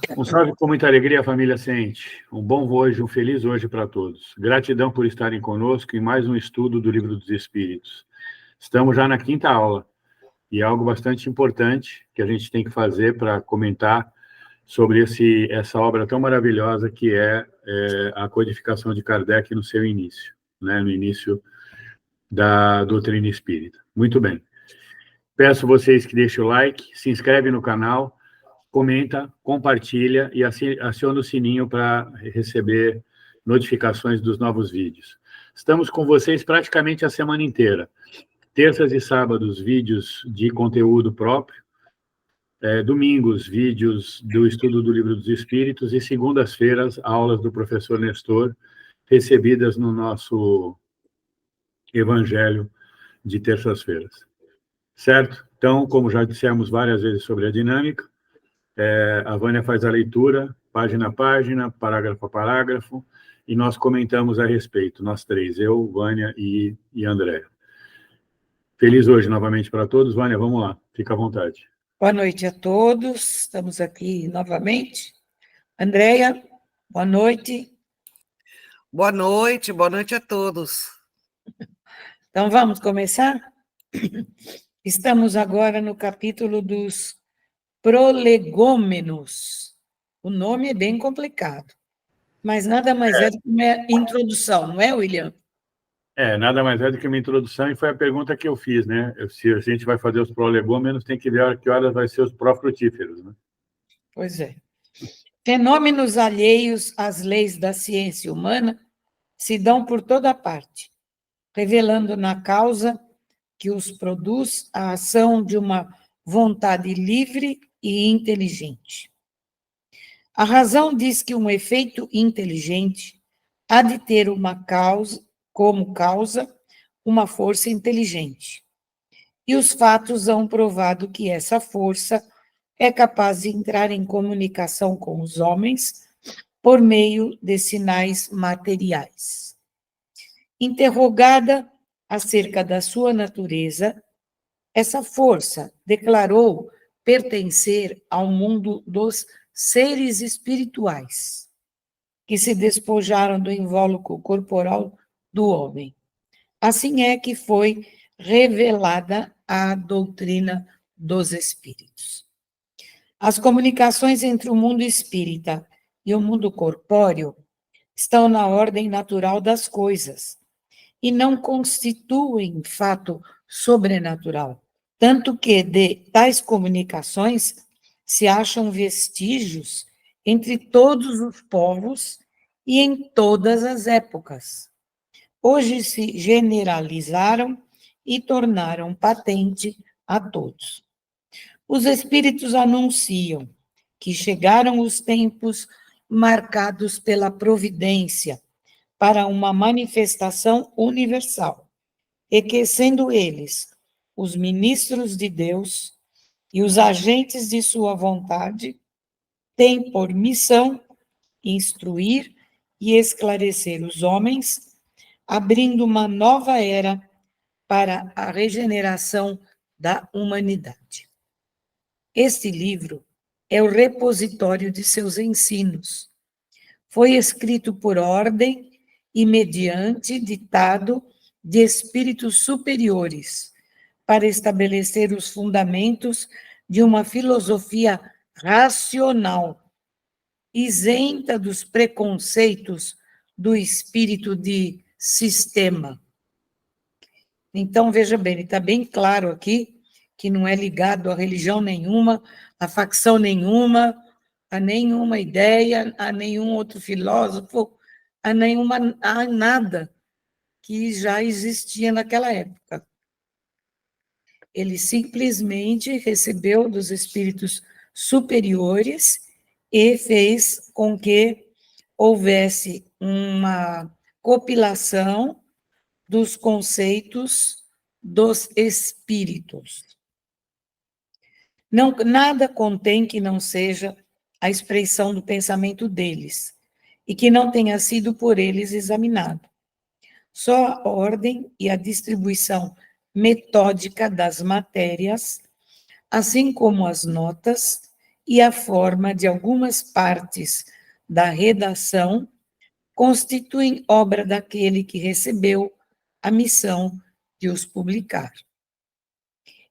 Um salve com muita alegria, família Ciente. Um bom hoje, um feliz hoje para todos. Gratidão por estarem conosco em mais um estudo do Livro dos Espíritos. Estamos já na 5ª aula, e é algo bastante importante que a gente tem que fazer para comentar sobre essa obra tão maravilhosa que é a codificação de Kardec no seu início, né, no início da doutrina espírita. Muito bem. Peço vocês que deixem o like, se inscrevem no canal, comenta, compartilha e aciona o sininho para receber notificações dos novos vídeos. Estamos com vocês praticamente a semana inteira. Terças e sábados, vídeos de conteúdo próprio. Domingos, vídeos do estudo do Livro dos Espíritos. E segundas-feiras, aulas do professor Nestor, recebidas no nosso evangelho de terças-feiras. Certo? Então, como já dissemos várias vezes sobre a dinâmica, a Vânia faz a leitura, página a página, parágrafo a parágrafo, e nós comentamos a respeito, nós três, eu, Vânia e André. Feliz hoje novamente para todos. Vânia, vamos lá, fica à vontade. Boa noite a todos, estamos aqui novamente. Andréia, boa noite. Boa noite a todos. Então, vamos começar? Estamos agora no capítulo dos prolegômenos. O nome é bem complicado, mas nada mais é do que uma introdução, não é, William? Nada mais é do que uma introdução, e foi a pergunta que eu fiz, né? Se a gente vai fazer os prolegômenos, tem que ver que horas vai ser os pró-frutíferos, né? Pois é. Fenômenos alheios às leis da ciência humana se dão por toda parte, revelando na causa que os produz a ação de uma vontade livre e inteligente. A razão diz que um efeito inteligente há de ter como causa uma força inteligente. E os fatos hão provado que essa força é capaz de entrar em comunicação com os homens por meio de sinais materiais. Interrogada acerca da sua natureza, essa força declarou pertencer ao mundo dos seres espirituais, que se despojaram do invólucro corporal do homem. Assim é que foi revelada a doutrina dos espíritos. As comunicações entre o mundo espírita e o mundo corpóreo estão na ordem natural das coisas e não constituem fato sobrenatural, tanto que de tais comunicações se acham vestígios entre todos os povos e em todas as épocas. Hoje se generalizaram e tornaram patente a todos. Os espíritos anunciam que chegaram os tempos marcados pela providência para uma manifestação universal, e que, sendo eles os ministros de Deus e os agentes de sua vontade, têm por missão instruir e esclarecer os homens, abrindo uma nova era para a regeneração da humanidade. Este livro é o repositório de seus ensinos. Foi escrito por ordem e mediante ditado de espíritos superiores, para estabelecer os fundamentos de uma filosofia racional, isenta dos preconceitos do espírito de sistema. Então, veja bem, está bem claro aqui que não é ligado a religião nenhuma, a facção nenhuma, a nenhuma ideia, a nenhum outro filósofo, a nada que já existia naquela época. Ele simplesmente recebeu dos espíritos superiores e fez com que houvesse uma compilação dos conceitos dos espíritos. Nada contém que não seja a expressão do pensamento deles e que não tenha sido por eles examinado. Só a ordem e a distribuição metódica das matérias, assim como as notas e a forma de algumas partes da redação constituem obra daquele que recebeu a missão de os publicar.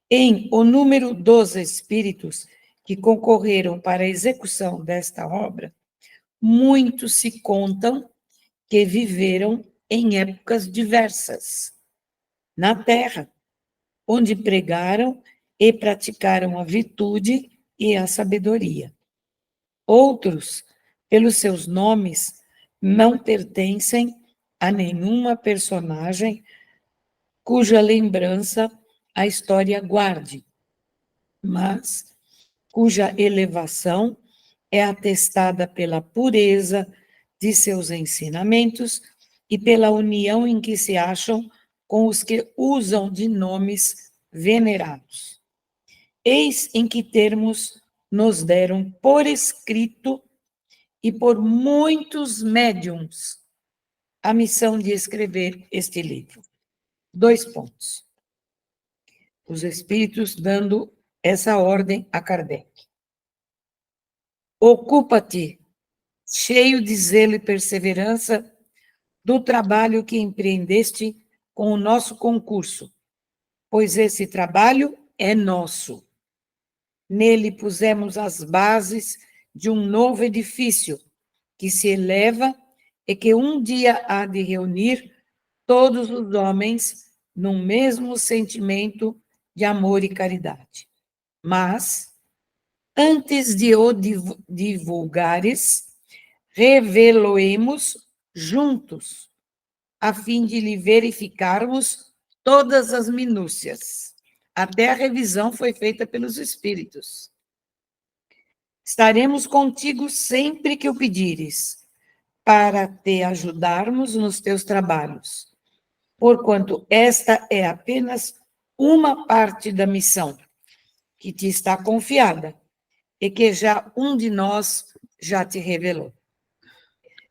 Em o número dos espíritos que concorreram para a execução desta obra, muitos se contam que viveram em épocas diversas na Terra, onde pregaram e praticaram a virtude e a sabedoria. Outros, pelos seus nomes, não pertencem a nenhuma personagem cuja lembrança a história guarde, mas cuja elevação é atestada pela pureza de seus ensinamentos e pela união em que se acham com os que usam de nomes venerados. Eis em que termos nos deram por escrito e por muitos médiuns a missão de escrever este livro. 2 pontos. Os espíritos dando essa ordem a Kardec. Ocupa-te, cheio de zelo e perseverança, do trabalho que empreendeste com o nosso concurso, pois esse trabalho é nosso. Nele pusemos as bases de um novo edifício que se eleva e que um dia há de reunir todos os homens num mesmo sentimento de amor e caridade. Mas, antes de o divulgares, revelo-emos juntos, a fim de lhe verificarmos todas as minúcias. Até a revisão foi feita pelos espíritos. Estaremos contigo sempre que o pedires, para te ajudarmos nos teus trabalhos, porquanto esta é apenas uma parte da missão que te está confiada e que já um de nós já te revelou.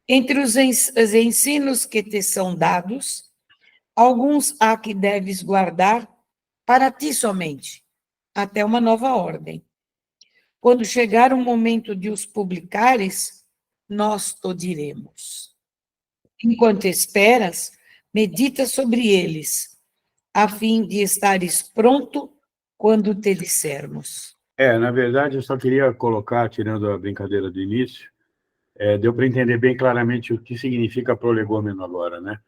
Entre os ensinos que te são dados, alguns há que deves guardar para ti somente, até uma nova ordem. Quando chegar o momento de os publicares, nós te diremos. Enquanto esperas, medita sobre eles, a fim de estares pronto quando te dissermos. Na verdade, eu só queria colocar, tirando a brincadeira do início, deu para entender bem claramente o que significa prolegômeno agora, né?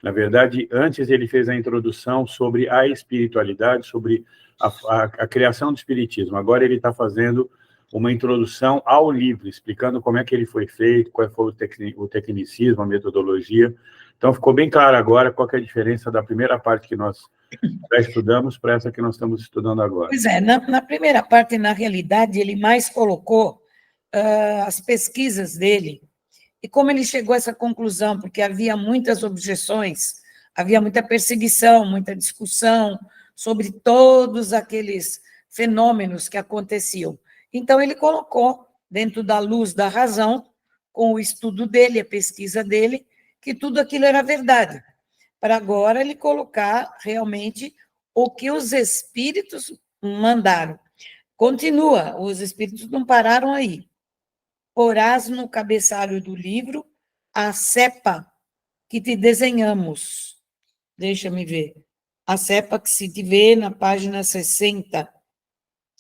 Na verdade, antes ele fez a introdução sobre a espiritualidade, sobre a criação do espiritismo. Agora ele está fazendo uma introdução ao livro, explicando como é que ele foi feito, qual foi o tecnicismo, a metodologia. Então, ficou bem claro agora qual que é a diferença da primeira parte que nós já estudamos para essa que nós estamos estudando agora. Pois é, na primeira parte, na realidade, ele mais colocou as pesquisas dele, e como ele chegou a essa conclusão, porque havia muitas objeções, havia muita perseguição, muita discussão sobre todos aqueles fenômenos que aconteciam. Então, ele colocou, dentro da luz da razão, com o estudo dele, a pesquisa dele, que tudo aquilo era verdade, para agora ele colocar realmente o que os espíritos mandaram. Continua, os espíritos não pararam aí. Porás no cabeçalho do livro a cepa que te desenhamos. Deixa-me ver. A cepa que se te vê na página 60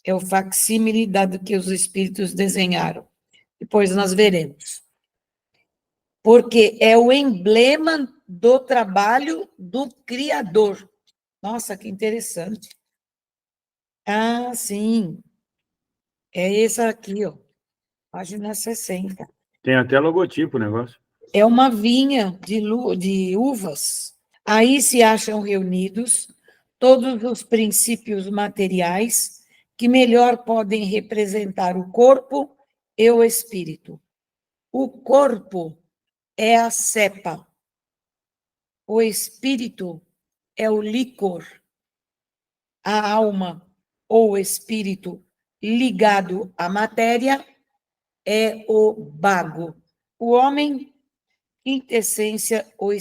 é o facsímile dado que os espíritos desenharam. Depois nós veremos. Porque é o emblema do trabalho do Criador. Nossa, que interessante. Ah, sim. É esse aqui, ó. Página 60. Tem até logotipo o negócio. É uma vinha de uvas. Aí se acham reunidos todos os princípios materiais que melhor podem representar o corpo e o espírito. O corpo é a cepa. O espírito é o líquor. A alma ou espírito ligado à matéria é o bago. O homem, quintessência, o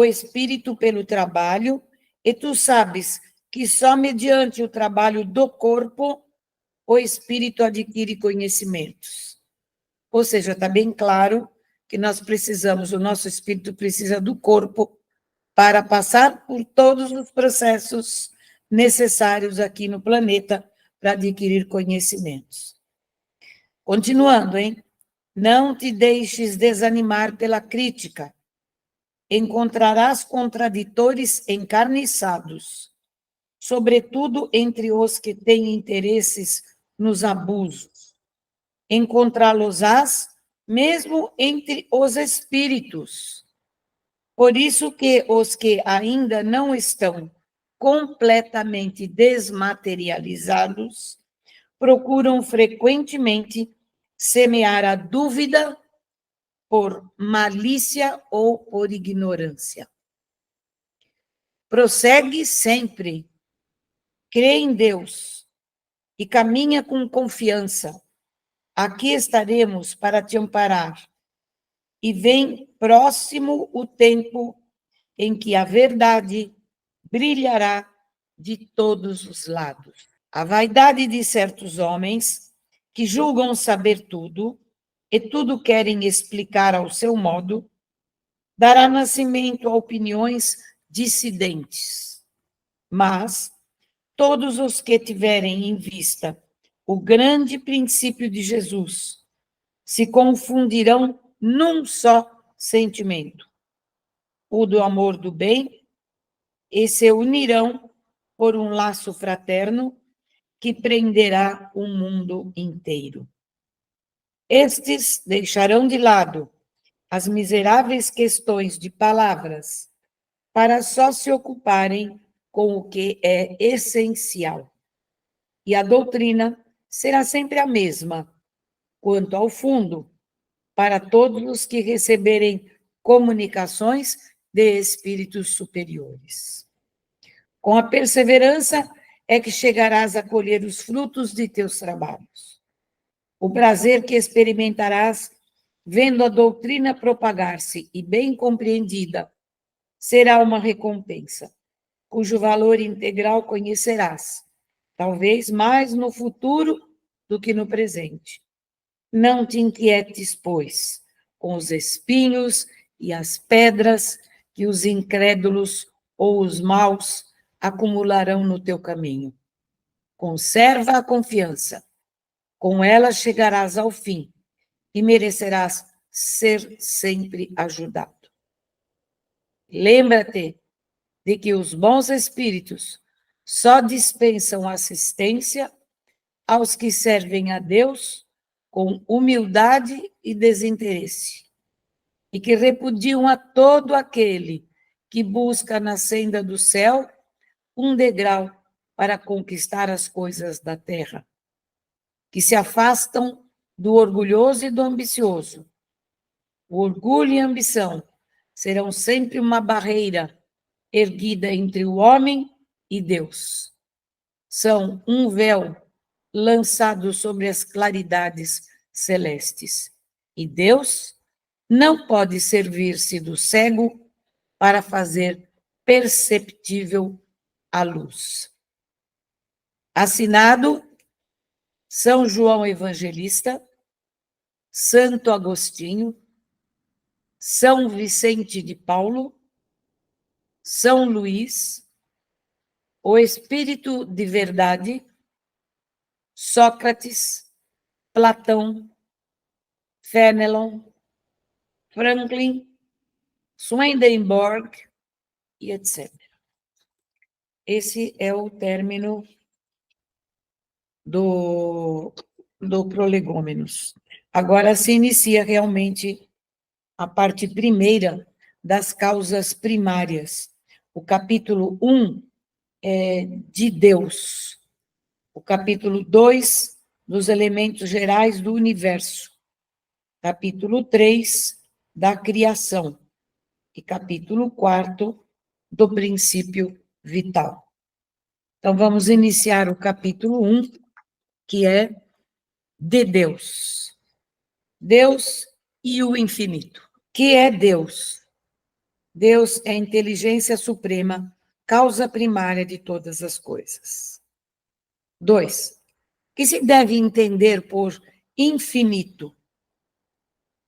espírito pelo trabalho, e tu sabes que só mediante o trabalho do corpo o espírito adquire conhecimentos. Ou seja, está bem claro que nós precisamos, o nosso espírito precisa do corpo para passar por todos os processos necessários aqui no planeta para adquirir conhecimentos. Continuando, hein? Não te deixes desanimar pela crítica. Encontrarás contraditores encarniçados, sobretudo entre os que têm interesses nos abusos. Encontrá-los-ás mesmo entre os espíritos. Por isso que os que ainda não estão completamente desmaterializados procuram frequentemente semear a dúvida por malícia ou por ignorância. Prossegue sempre, crê em Deus e caminha com confiança. Aqui estaremos para te amparar. E vem próximo o tempo em que a verdade brilhará de todos os lados. A vaidade de certos homens que julgam saber tudo e tudo querem explicar ao seu modo, dará nascimento a opiniões dissidentes. Mas todos os que tiverem em vista o grande princípio de Jesus se confundirão num só sentimento, o do amor do bem, e se unirão por um laço fraterno que prenderá o mundo inteiro. Estes deixarão de lado as miseráveis questões de palavras para só se ocuparem com o que é essencial. E a doutrina será sempre a mesma, quanto ao fundo, para todos os que receberem comunicações de espíritos superiores. Com a perseverança é que chegarás a colher os frutos de teus trabalhos. O prazer que experimentarás vendo a doutrina propagar-se e bem compreendida será uma recompensa, cujo valor integral conhecerás, talvez mais no futuro do que no presente. Não te inquietes, pois, com os espinhos e as pedras que os incrédulos ou os maus acumularão no teu caminho. Conserva a confiança, com ela chegarás ao fim e merecerás ser sempre ajudado. Lembra-te de que os bons espíritos só dispensam assistência aos que servem a Deus com humildade e desinteresse, e que repudiam a todo aquele que busca na senda do céu um degrau para conquistar as coisas da terra, que se afastam do orgulhoso e do ambicioso. O orgulho e a ambição serão sempre uma barreira erguida entre o homem e Deus. São um véu lançado sobre as claridades celestes. E Deus não pode servir-se do cego para fazer perceptível a luz. Assinado São João Evangelista, Santo Agostinho, São Vicente de Paulo, São Luís, o Espírito de Verdade, Sócrates, Platão, Fenelon, Franklin, Swedenborg e etc. Esse é o término do Prolegômenos. Agora se inicia realmente a parte primeira das causas primárias. O capítulo 1 é de Deus. O capítulo 2, dos elementos gerais do universo. Capítulo 3, da criação. E capítulo 4, do princípio vital. Então, vamos iniciar o capítulo 1, que é de Deus. Deus e o infinito. Que é Deus? Deus é a inteligência suprema, causa primária de todas as coisas. 2. que se deve entender por infinito?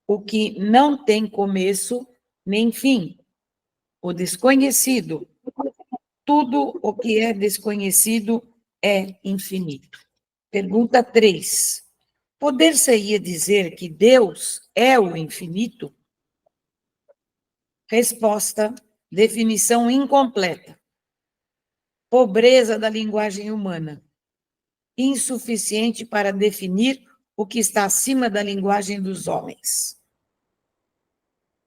O que não tem começo nem fim, o desconhecido. Tudo o que é desconhecido é infinito. Pergunta 3. Poder-se-ia dizer que Deus é o infinito? Resposta: definição incompleta. Pobreza da linguagem humana. Insuficiente para definir o que está acima da linguagem dos homens.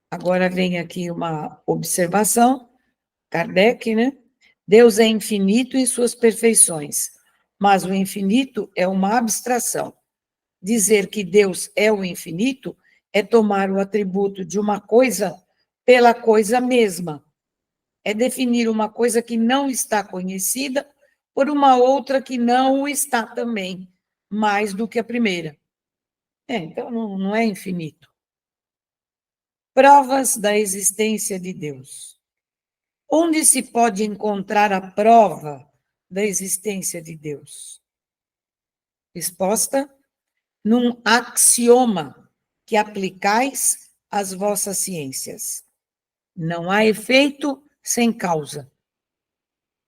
Agora vem aqui uma observação, Kardec, né? Deus é infinito em suas perfeições, mas o infinito é uma abstração. Dizer que Deus é o infinito é tomar o atributo de uma coisa pela coisa mesma. É definir uma coisa que não está conhecida por uma outra que não o está também, mais do que a primeira. Então, não é infinito. Provas da existência de Deus. Onde se pode encontrar a prova da existência de Deus? Resposta: num axioma que aplicais às vossas ciências. Não há efeito sem causa.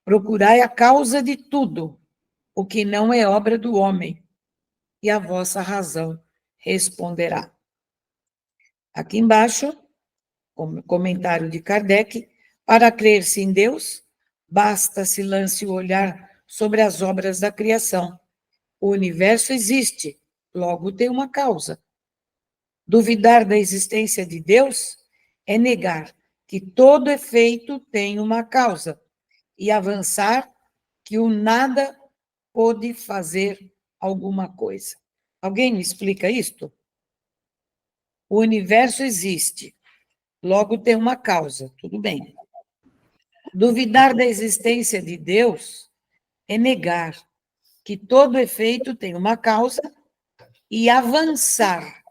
Procurai a causa de tudo, o que não é obra do homem, e a vossa razão responderá. Aqui embaixo, comentário de Kardec: para crer-se em Deus, basta se lance o olhar sobre as obras da criação. O universo existe, logo tem uma causa. Duvidar da existência de Deus é negar que todo efeito tem uma causa e avançar que o nada pode fazer alguma coisa. Alguém me explica isto? O universo existe, logo tem uma causa, tudo bem. Duvidar da existência de Deus é negar que todo efeito tem uma causa e avançar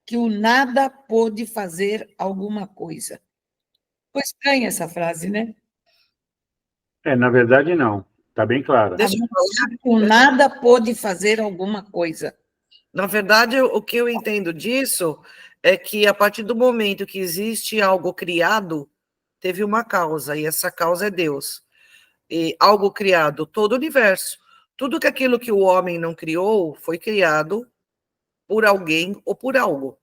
que o nada pode fazer alguma coisa. Ficou estranha essa frase, né? Na verdade, não. Está bem claro. Deixa eu falar. O nada pode fazer alguma coisa. Na verdade, o que eu entendo disso é que a partir do momento que existe algo criado, teve uma causa, e essa causa é Deus. E algo criado, todo o universo. Tudo que aquilo que o homem não criou foi criado por alguém ou por algo.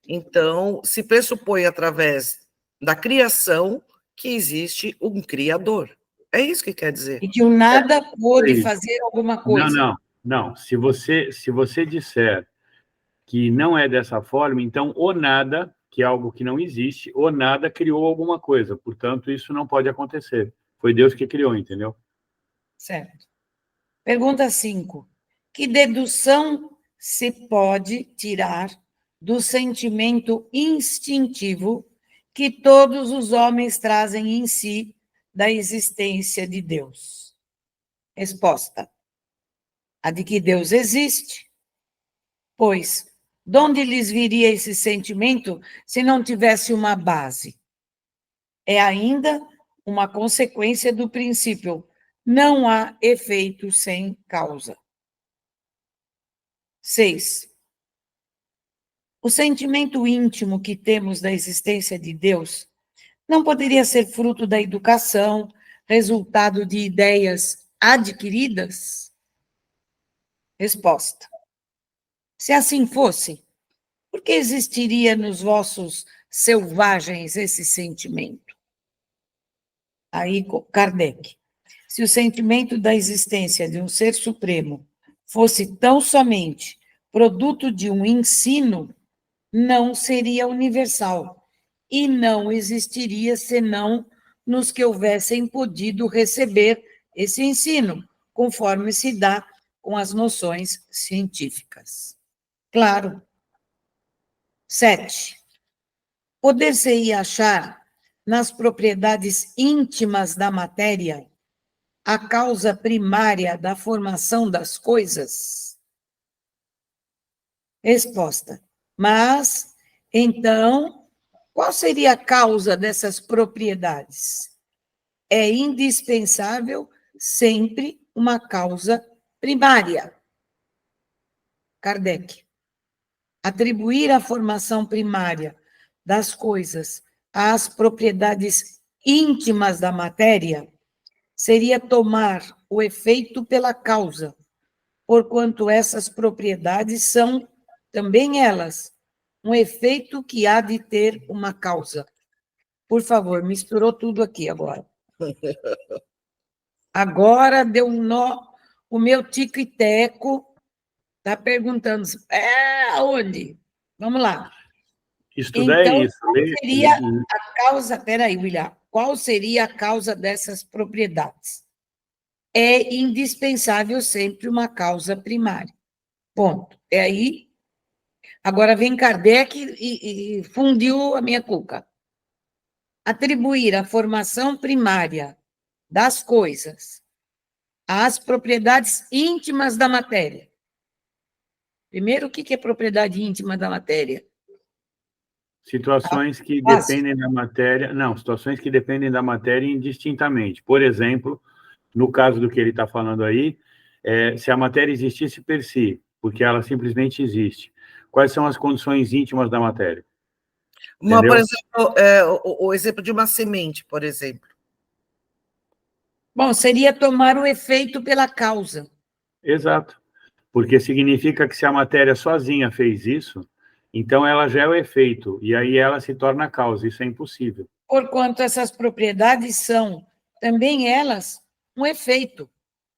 Então, se pressupõe através da criação que existe um criador. É isso que quer dizer. E que o nada pode fazer alguma coisa. Não. Se você disser que não é dessa forma, então o nada, que é algo que não existe, o nada criou alguma coisa. Portanto, isso não pode acontecer. Foi Deus que criou, entendeu? Certo. Pergunta 5. Que dedução se pode tirar do sentimento instintivo que todos os homens trazem em si da existência de Deus? Resposta: a de que Deus existe. Pois, de onde lhes viria esse sentimento se não tivesse uma base? É ainda uma consequência do princípio: não há efeito sem causa. 6. O sentimento íntimo que temos da existência de Deus não poderia ser fruto da educação, resultado de ideias adquiridas? Resposta: se assim fosse, por que existiria nos vossos selvagens esse sentimento? Aí, Kardec: se o sentimento da existência de um ser supremo fosse tão somente produto de um ensino, não seria universal e não existiria senão nos que houvessem podido receber esse ensino, conforme se dá com as noções científicas. Claro. 7. Poder-se-ia achar nas propriedades íntimas da matéria a causa primária da formação das coisas? Resposta: mas, então, qual seria a causa dessas propriedades? É indispensável sempre uma causa primária. Kardec. Atribuir a formação primária das coisas às propriedades íntimas da matéria seria tomar o efeito pela causa, porquanto essas propriedades são, também elas, um efeito que há de ter uma causa. Por favor, misturou tudo aqui agora. Agora deu um nó. O meu tico e teco está perguntando, aonde? Vamos lá. Estudar Então, é isso. qual seria a causa? Espera William. Qual seria a causa dessas propriedades? É indispensável sempre uma causa primária. Ponto. É aí. Agora vem Kardec e fundiu a minha cuca. Atribuir a formação primária das coisas às propriedades íntimas da matéria. Primeiro, o que é propriedade íntima da matéria? Situações que dependem da matéria... Não, situações que dependem da matéria indistintamente. Por exemplo, no caso do que ele está falando aí, se a matéria existisse per si, porque ela simplesmente existe, quais são as condições íntimas da matéria? Por exemplo, o exemplo de uma semente, por exemplo. Bom, seria tomar o efeito pela causa. Exato. Porque significa que se a matéria sozinha fez isso, então ela já é o efeito, e aí ela se torna a causa. Isso é impossível. Porquanto essas propriedades são, também elas, um efeito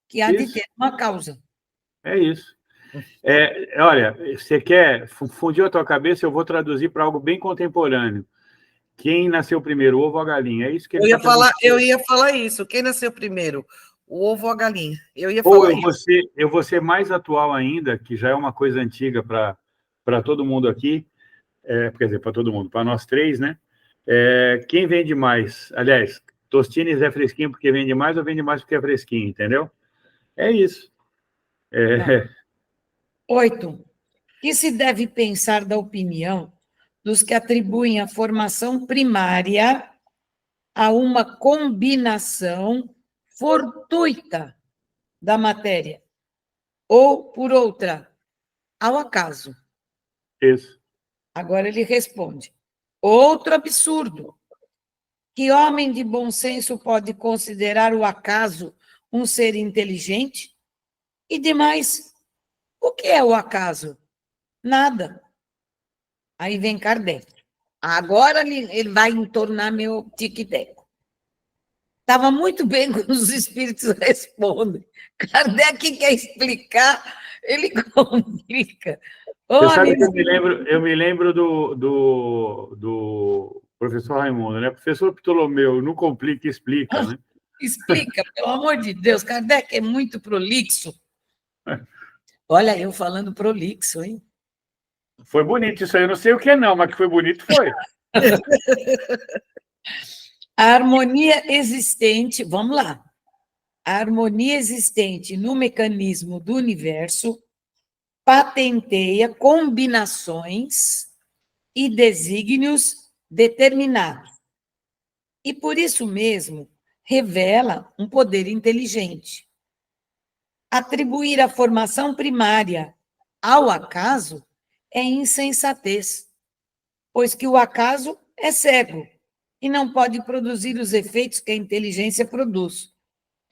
que há de ter uma causa. É isso. Olha, você quer fundir a tua cabeça, eu vou traduzir para algo bem contemporâneo. Quem nasceu primeiro, o ovo ou a galinha? É isso que ele está falando. Eu ia falar isso. Quem nasceu primeiro, o ovo ou a galinha? Eu vou ser mais atual ainda, que já é uma coisa antiga para todo mundo aqui, quer dizer, para todo mundo, para nós três, né? Quem vende mais? Aliás, Tostines é fresquinho porque vende mais ou vende mais porque é fresquinho, entendeu? É isso. 8. Que se deve pensar da opinião dos que atribuem a formação primária a uma combinação fortuita da matéria, ou, por outra, ao acaso? Isso. Agora ele responde. Outro absurdo. Que homem de bom senso pode considerar o acaso um ser inteligente? E demais, o que é o acaso? Nada. Aí vem Kardec. Agora ele vai entornar meu tic-teco. Estava muito bem quando os espíritos respondem. Kardec quer explicar, ele complica. Você sabe que eu me lembro do professor Raimundo, né? Professor Ptolomeu, não complica, explica, né? Explica, pelo amor de Deus. Kardec é muito prolixo. Olha, eu falando prolixo, hein? Foi bonito isso aí, eu não sei o que não, mas que foi bonito foi. A harmonia existente, vamos lá. A harmonia existente no mecanismo do universo patenteia combinações e desígnios determinados. E por isso mesmo revela um poder inteligente. Atribuir a formação primária ao acaso é insensatez, pois que o acaso é cego e não pode produzir os efeitos que a inteligência produz.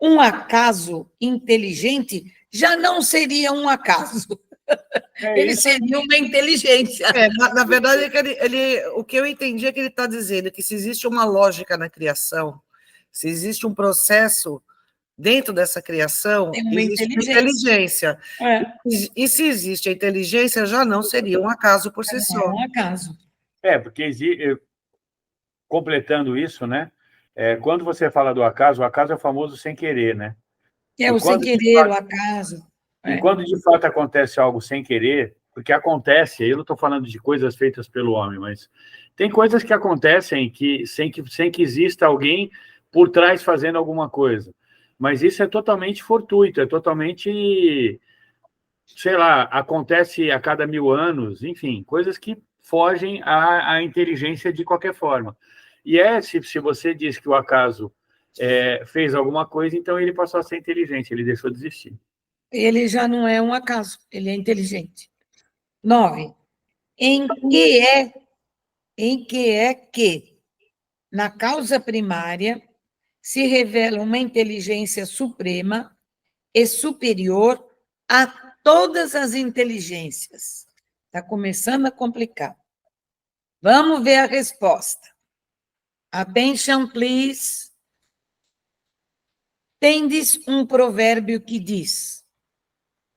Um acaso inteligente já não seria um acaso. Ele seria uma inteligência. Na verdade, o que eu entendi é que ele está dizendo que se existe uma lógica na criação, se existe um processo dentro dessa criação, existe inteligência. E se existe a inteligência, já não seria um acaso por si só. É um acaso. Porque completando isso, né? Quando você fala do acaso, o acaso é o famoso sem querer, né? O sem querer, o acaso. E quando de fato acontece algo sem querer, porque acontece, eu não estou falando de coisas feitas pelo homem, mas tem coisas que acontecem sem que exista alguém por trás fazendo alguma coisa. Mas isso é totalmente fortuito, é totalmente, sei lá, acontece a cada 1000 anos, enfim, coisas que fogem à inteligência de qualquer forma. E se você diz que o acaso fez alguma coisa, então ele passou a ser inteligente, ele deixou de existir. Ele já não é um acaso, ele é inteligente. 9. Em que é que, na causa primária, se revela uma inteligência suprema e superior a todas as inteligências. Está começando a complicar. Vamos ver a resposta. Attention, please. Tendes um provérbio que diz: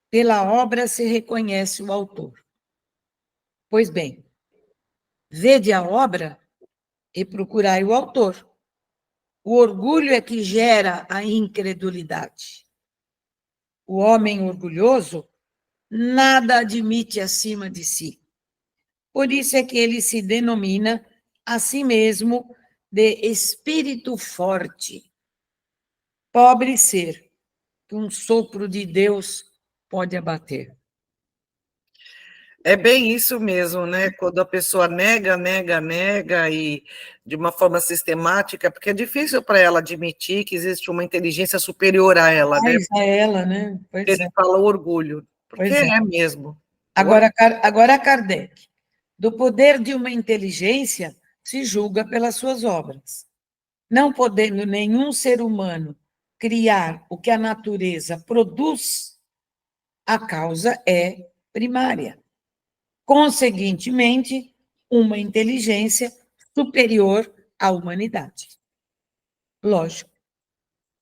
pela obra se reconhece o autor. Pois bem, vede a obra e procurai o autor. O orgulho é que gera a incredulidade. O homem orgulhoso nada admite acima de si. Por isso é que ele se denomina a si mesmo de espírito forte. Pobre ser, que um sopro de Deus pode abater. É bem isso mesmo, né? Quando a pessoa nega e de uma forma sistemática, porque é difícil para ela admitir que existe uma inteligência superior a ela, né? Mais a ela, né? Pois Ele é. fala orgulho, porque Pois é. é mesmo. Agora, Kardec, do poder de uma inteligência se julga pelas suas obras. Não podendo nenhum ser humano criar o que a natureza produz, a causa é primária. Conseguintemente, uma inteligência superior à humanidade. Lógico.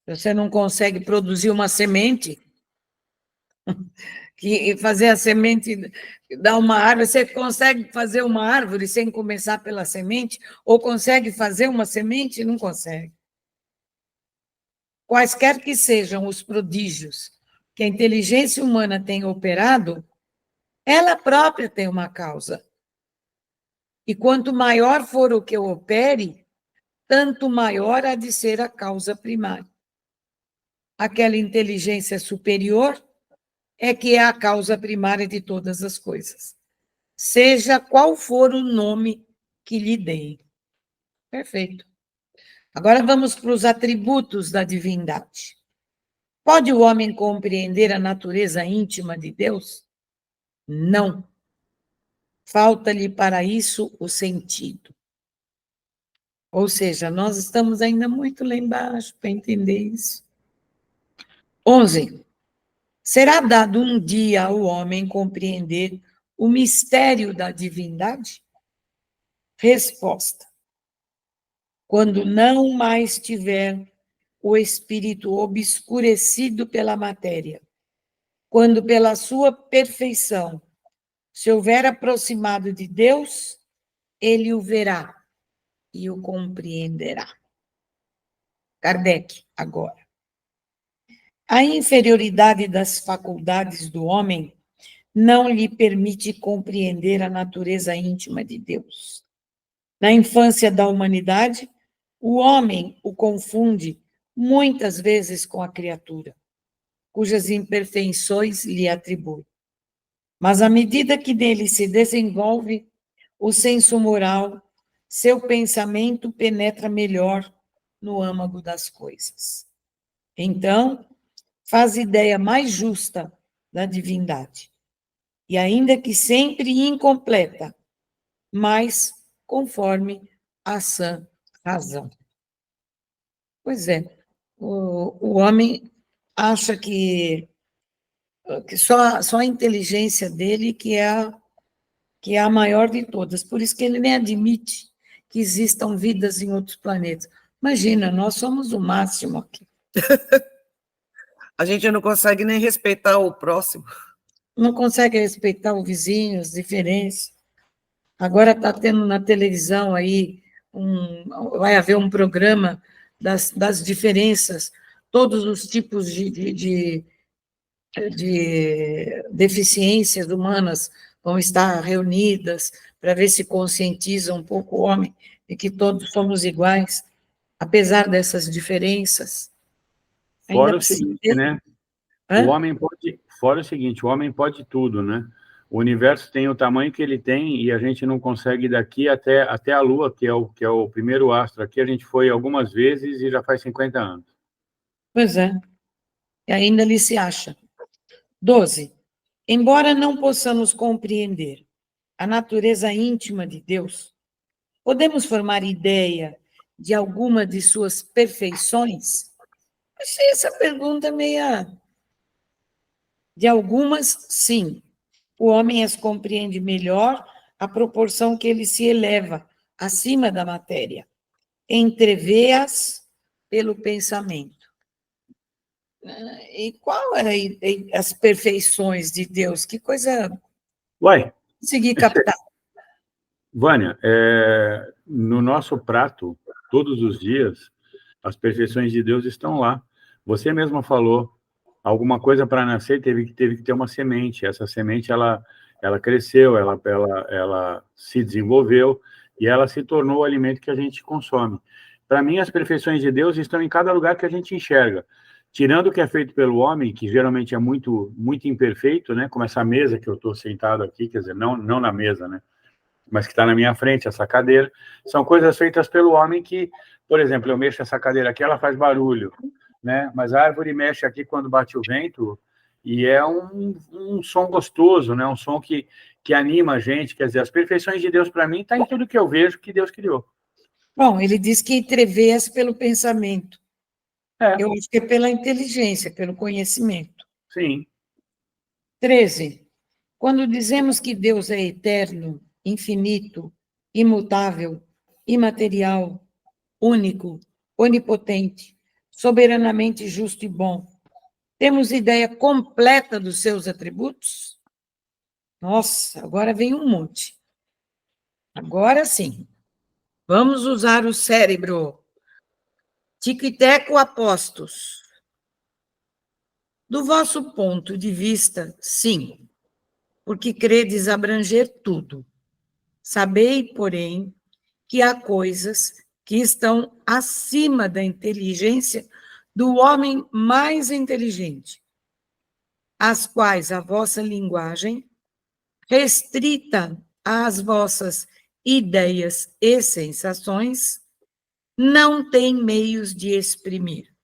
Você não consegue produzir uma semente, que fazer a semente dar uma árvore, você consegue fazer uma árvore sem começar pela semente? Ou consegue fazer uma semente? Não consegue. Quaisquer que sejam os prodígios que a inteligência humana tem operado, ela própria tem uma causa. E quanto maior for o que eu opere, tanto maior há de ser a causa primária. Aquela inteligência superior é que é a causa primária de todas as coisas, seja qual for o nome que lhe deem. Perfeito. Agora vamos para os atributos da divindade. Pode o homem compreender a natureza íntima de Deus? Não. Falta-lhe para isso o sentido. Ou seja, nós estamos ainda muito lá embaixo para entender isso. 11. Será dado um dia ao homem compreender o mistério da divindade? Resposta: quando não mais tiver o espírito obscurecido pela matéria, quando pela sua perfeição se houver aproximado de Deus, ele o verá e o compreenderá. Kardec, agora. A inferioridade das faculdades do homem não lhe permite compreender a natureza íntima de Deus. Na infância da humanidade, o homem o confunde muitas vezes com a criatura, cujas imperfeições lhe atribui. Mas à medida que nele se desenvolve o senso moral, seu pensamento penetra melhor no âmago das coisas. Então, faz ideia mais justa da divindade. E ainda que sempre incompleta, mas conforme a sã razão. Pois é, o homem acha que só a inteligência dele que é a maior de todas, por isso que ele nem admite que existam vidas em outros planetas. Imagina, nós somos o máximo aqui. A gente não consegue nem respeitar o próximo. Não consegue respeitar o vizinho, as diferenças. Agora está tendo na televisão aí, vai haver um programa das diferenças, todos os tipos de deficiências humanas vão estar reunidas para ver se conscientiza um pouco o homem de que todos somos iguais, apesar dessas diferenças. Fora o seguinte, né? Hã? O homem pode, fora o seguinte, o homem pode tudo, né? O universo tem o tamanho que ele tem e a gente não consegue ir daqui até a Lua, que é o primeiro astro. Aqui a gente foi algumas vezes e já faz 50 anos. Pois é. E ainda ele se acha. 12. Embora não possamos compreender a natureza íntima de Deus, podemos formar ideia de alguma de suas perfeições? Achei essa pergunta meia... De algumas, sim. O homem as compreende melhor à proporção que ele se eleva acima da matéria. Entrevê-as pelo pensamento. E qual é as perfeições de Deus? Que coisa... Uai, Consegui captar. Vânia, no nosso prato, todos os dias, as perfeições de Deus estão lá. Você mesma falou, alguma coisa para nascer teve que ter uma semente. Essa semente, ela cresceu, ela se desenvolveu e ela se tornou o alimento que a gente consome. Para mim, as perfeições de Deus estão em cada lugar que a gente enxerga. Tirando o que é feito pelo homem, que geralmente é muito, muito imperfeito, né? Como essa mesa que eu estou sentado aqui, quer dizer, não na mesa, né? Mas que está na minha frente, essa cadeira, são coisas feitas pelo homem que, por exemplo, eu mexo essa cadeira aqui, ela faz barulho, né? Mas a árvore mexe aqui quando bate o vento e é um som gostoso, né? Um som que anima a gente. Quer dizer, as perfeições de Deus, para mim, está em tudo que eu vejo que Deus criou. Bom, ele diz que entrevê-as pelo pensamento. É. Eu acho que é pela inteligência, pelo conhecimento. Sim. 13. Quando dizemos que Deus é eterno, infinito, imutável, imaterial, único, onipotente, soberanamente justo e bom, temos ideia completa dos seus atributos? Nossa, agora vem um monte. Agora sim. Vamos usar o cérebro. Tico e teco, apostos. Do vosso ponto de vista, sim, porque credes abranger tudo. Sabei, porém, que há coisas que estão acima da inteligência do homem mais inteligente, as quais a vossa linguagem, restrita às vossas ideias e sensações, não tem meios de exprimir.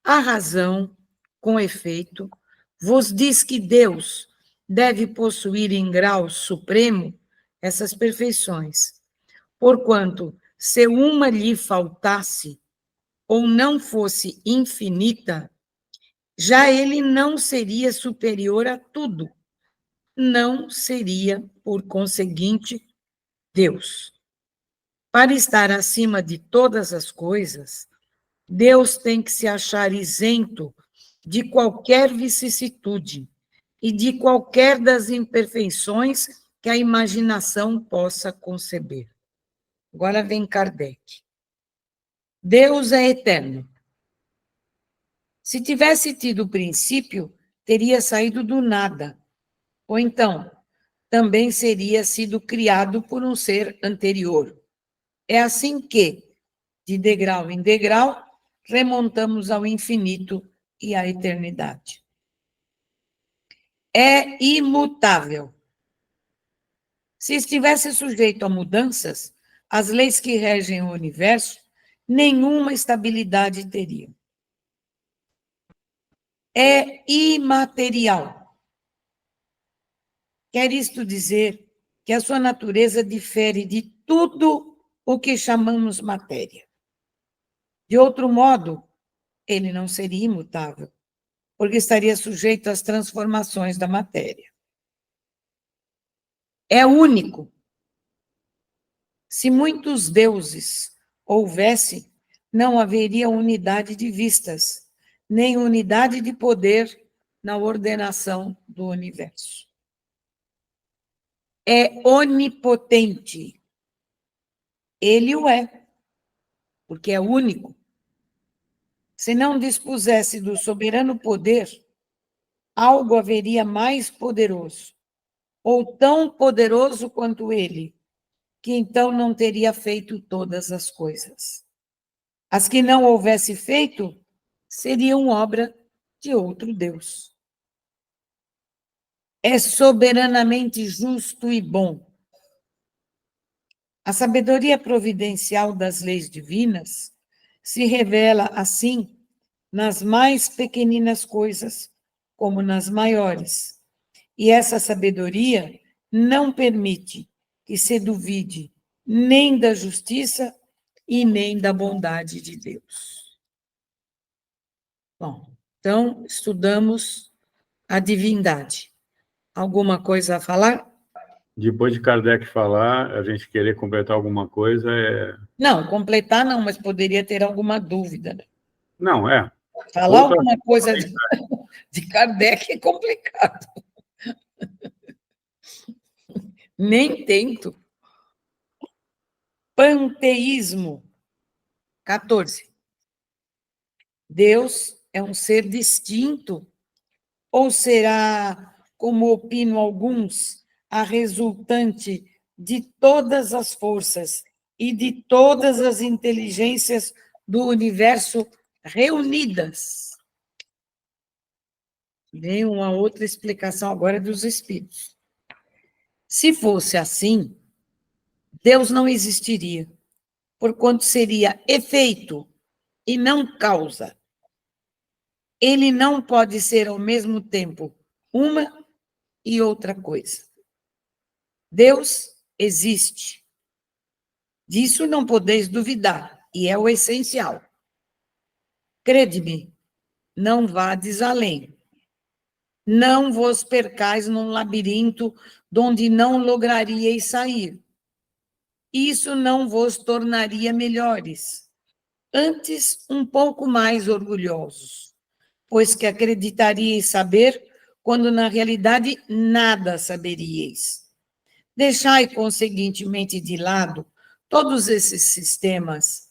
A razão, com efeito, vos diz que Deus deve possuir em grau supremo essas perfeições, porquanto, se uma lhe faltasse ou não fosse infinita, já ele não seria superior a tudo, não seria, por conseguinte, Deus. Para estar acima de todas as coisas, Deus tem que se achar isento de qualquer vicissitude e de qualquer das imperfeições que a imaginação possa conceber. Agora vem Kardec. Deus é eterno. Se tivesse tido princípio, teria saído do nada. Ou então, também seria sido criado por um ser anterior. É assim que, de degrau em degrau, remontamos ao infinito e à eternidade. É imutável. Se estivesse sujeito a mudanças, as leis que regem o universo, nenhuma estabilidade teria. É imaterial. Quer isto dizer que a sua natureza difere de tudo o que chamamos matéria. De outro modo, ele não seria imutável, porque estaria sujeito às transformações da matéria. É único. Se muitos deuses houvesse, não haveria unidade de vistas, nem unidade de poder na ordenação do universo. É onipotente. Ele o é, porque é único. Se não dispusesse do soberano poder, algo haveria mais poderoso, ou tão poderoso quanto ele, que então não teria feito todas as coisas. As que não houvesse feito, seriam obra de outro Deus. É soberanamente justo e bom. A sabedoria providencial das leis divinas se revela, assim, nas mais pequeninas coisas, como nas maiores, E essa sabedoria não permite que se duvide nem da justiça e nem da bondade de Deus. Bom, então, estudamos a divindade. Alguma coisa a falar? Depois de Kardec falar, a gente querer completar alguma coisa Não, completar não, mas poderia ter alguma dúvida, né? Não, Falar Outra... alguma coisa de Kardec é complicado. Nem tento. Panteísmo. 14. Deus é um ser distinto ou será, como opinam alguns, a resultante de todas as forças e de todas as inteligências do universo reunidas? Vem uma outra explicação agora dos espíritos. Se fosse assim, Deus não existiria, porquanto seria efeito e não causa. Ele não pode ser ao mesmo tempo uma e outra coisa. Deus existe. Disso não podeis duvidar, e é o essencial. Crede-me, não vades além. Não vos percais num labirinto donde não lograríeis sair. Isso não vos tornaria melhores, antes um pouco mais orgulhosos, pois que acreditaríeis saber, quando na realidade nada saberíeis. Deixai, conseguintemente, de lado todos esses sistemas.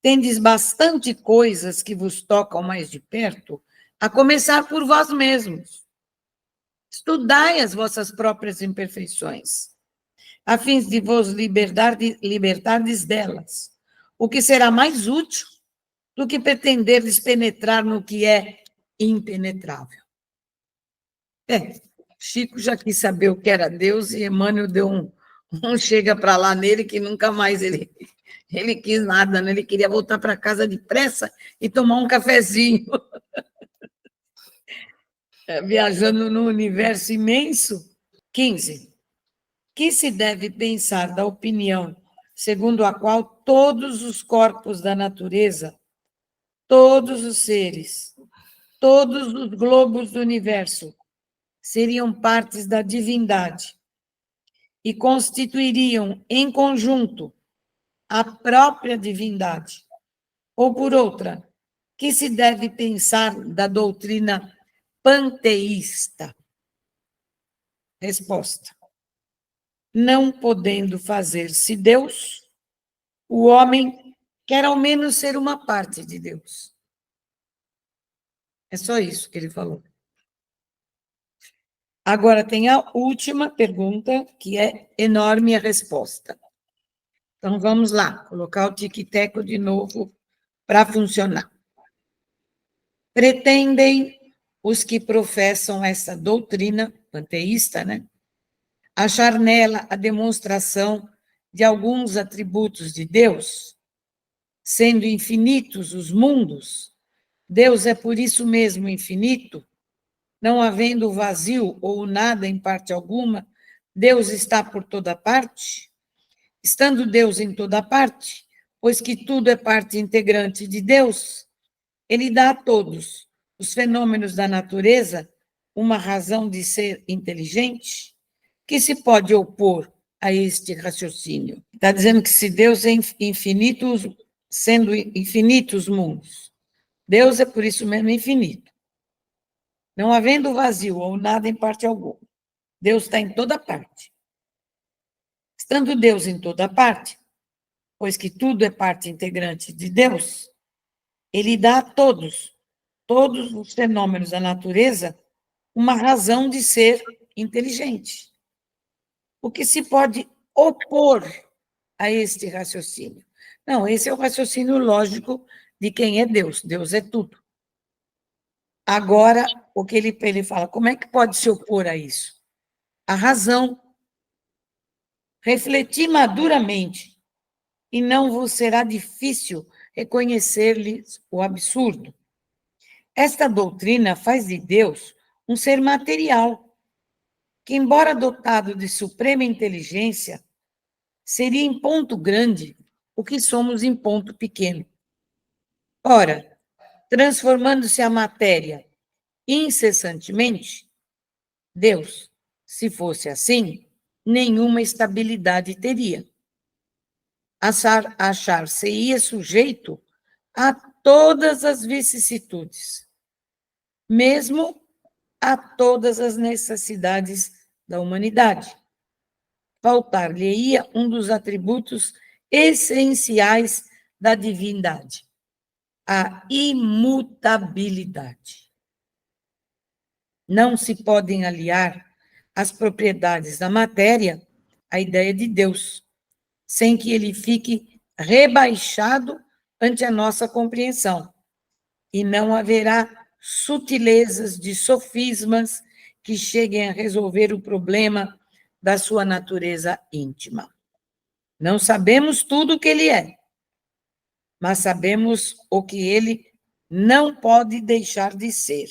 Tendes bastante coisas que vos tocam mais de perto, a começar por vós mesmos. Estudai as vossas próprias imperfeições, a fim de vos libertardes delas, o que será mais útil do que pretenderdes penetrar no que é impenetrável. Chico já quis saber o que era Deus e Emmanuel deu um chega para lá nele que nunca mais ele quis nada, né? Ele queria voltar para casa depressa e tomar um cafezinho. Viajando no universo imenso. 15. Que se deve pensar da opinião segundo a qual todos os corpos da natureza, todos os seres, todos os globos do universo seriam partes da divindade e constituiriam em conjunto a própria divindade? Ou por outra, que se deve pensar da doutrina panteísta? Resposta: não podendo fazer-se Deus, o homem quer ao menos ser uma parte de Deus. É só isso que ele falou. Agora tem a última pergunta, que é enorme a resposta. Então, vamos lá, colocar o tic-teco de novo para funcionar. Pretendem os que professam essa doutrina panteísta, né, achar nela a demonstração de alguns atributos de Deus, sendo infinitos os mundos, Deus é por isso mesmo infinito, não havendo o vazio ou o nada em parte alguma, Deus está por toda parte? Estando Deus em toda parte, pois que tudo é parte integrante de Deus, ele dá a todos os fenômenos da natureza uma razão de ser inteligente, que se pode opor a este raciocínio. Está dizendo que se Deus é infinito, sendo infinitos mundos, Deus é por isso mesmo infinito. Não havendo vazio ou nada em parte alguma, Deus está em toda parte. Estando Deus em toda parte, pois que tudo é parte integrante de Deus, ele dá a todos os fenômenos da natureza, uma razão de ser inteligente. O que se pode opor a este raciocínio? Não, esse é o raciocínio lógico de quem é Deus. Deus é tudo. Agora, o que ele fala, como é que pode se opor a isso? A razão. Refletir maduramente, e não vos será difícil reconhecer-lhes o absurdo. Esta doutrina faz de Deus um ser material, que, embora dotado de suprema inteligência, seria em ponto grande o que somos em ponto pequeno. Ora, transformando-se a matéria incessantemente, Deus, se fosse assim, nenhuma estabilidade teria. Achar-se-ia sujeito a todas as vicissitudes, mesmo a todas as necessidades da humanidade. Faltar-lhe-ia um dos atributos essenciais da divindade, a imutabilidade. Não se podem aliar as propriedades da matéria à ideia de Deus, sem que ele fique rebaixado ante a nossa compreensão, e não haverá sutilezas de sofismas que cheguem a resolver o problema da sua natureza íntima. Não sabemos tudo o que ele é, mas sabemos o que ele não pode deixar de ser.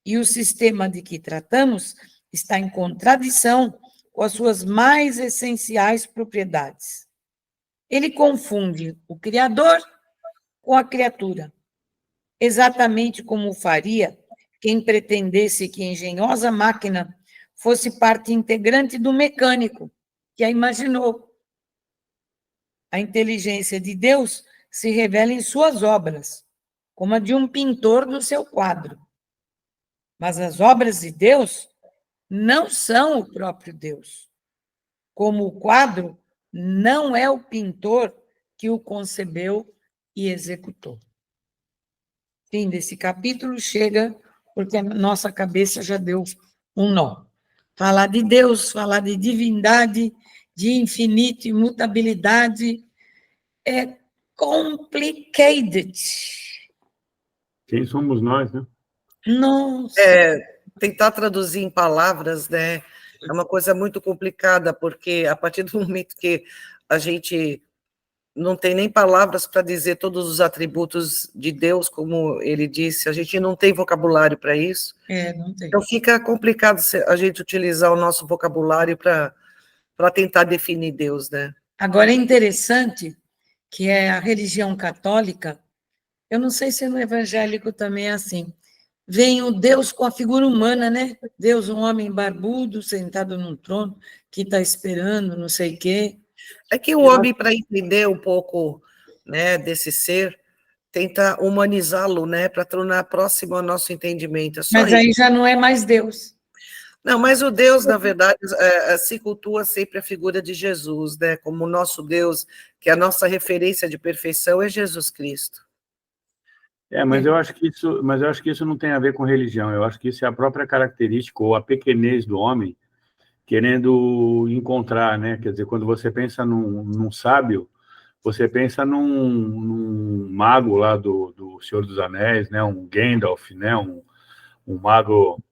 E o sistema de que tratamos está em contradição com as suas mais essenciais propriedades. Ele confunde o Criador com a criatura, exatamente como faria quem pretendesse que a engenhosa máquina fosse parte integrante do mecânico que a imaginou. A inteligência de Deus se revela em suas obras, como a de um pintor no seu quadro. Mas as obras de Deus não são o próprio Deus, como o quadro não é o pintor que o concebeu e executou. Fim desse capítulo chega porque a nossa cabeça já deu um nó. Falar de Deus, falar de divindade, de infinito, imutabilidade, é complicated. Quem somos nós, né? Nossa. Tentar traduzir em palavras, né, é uma coisa muito complicada, porque a partir do momento que a gente não tem nem palavras para dizer todos os atributos de Deus, como ele disse, a gente não tem vocabulário para isso. Não tem. Então fica complicado a gente utilizar o nosso vocabulário para tentar definir Deus, né? Agora é interessante que é a religião católica, eu não sei se no evangélico também é assim, vem o Deus com a figura humana, né? Deus, um homem barbudo, sentado num trono, que está esperando, não sei o quê. É que o homem, para entender um pouco, né, desse ser, tenta humanizá-lo, né, para tornar próximo ao nosso entendimento. Mas aí já não é mais Deus. Não, mas o Deus, na verdade, se cultua sempre a figura de Jesus, né, como o nosso Deus, que a nossa referência de perfeição é Jesus Cristo. Mas eu acho que isso não tem a ver com religião. Eu acho que isso é a própria característica ou a pequenez do homem querendo encontrar, né? Quer dizer, quando você pensa num sábio, você pensa num mago lá do Senhor dos Anéis, né? Um Gandalf, né? Um mago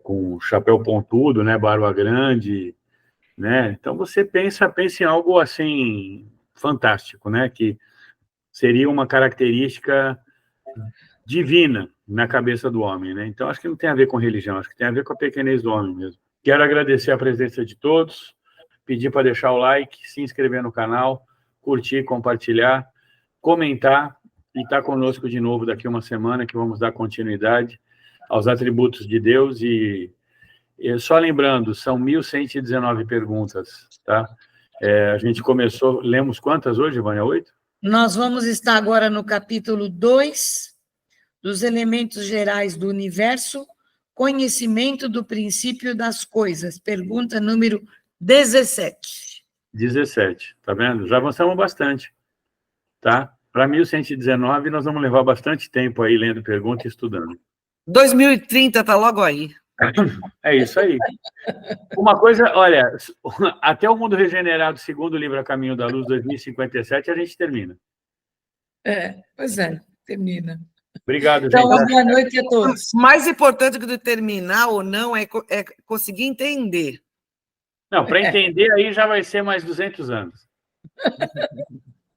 com chapéu pontudo, né? Barba grande, né? Então você pensa em algo assim fantástico, né? Que seria uma característica divina na cabeça do homem, né? Então, acho que não tem a ver com religião, acho que tem a ver com a pequenez do homem mesmo. Quero agradecer a presença de todos, pedir para deixar o like, se inscrever no canal, curtir, compartilhar, comentar e estar conosco de novo daqui a uma semana, que vamos dar continuidade aos atributos de Deus. E só lembrando, são 1.119 perguntas, tá? A gente começou, lemos quantas hoje, Vânia? 8? Nós vamos estar agora no capítulo 2, dos elementos gerais do universo, conhecimento do princípio das coisas. Pergunta número 17. 17, tá vendo? Já avançamos bastante, tá? Para 1.119, nós vamos levar bastante tempo aí lendo pergunta e estudando. 2030 está logo aí. É isso aí. Uma coisa, olha, até o Mundo Regenerado, segundo o livro A Caminho da Luz, 2057, a gente termina. Pois é, termina. Obrigado, gente. Então, boa noite a todos. Mais importante do que terminar ou não é conseguir entender. Não, para entender aí já vai ser mais 200 anos.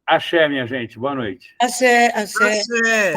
Axé, minha gente. Boa noite. Axé, axé. Axé.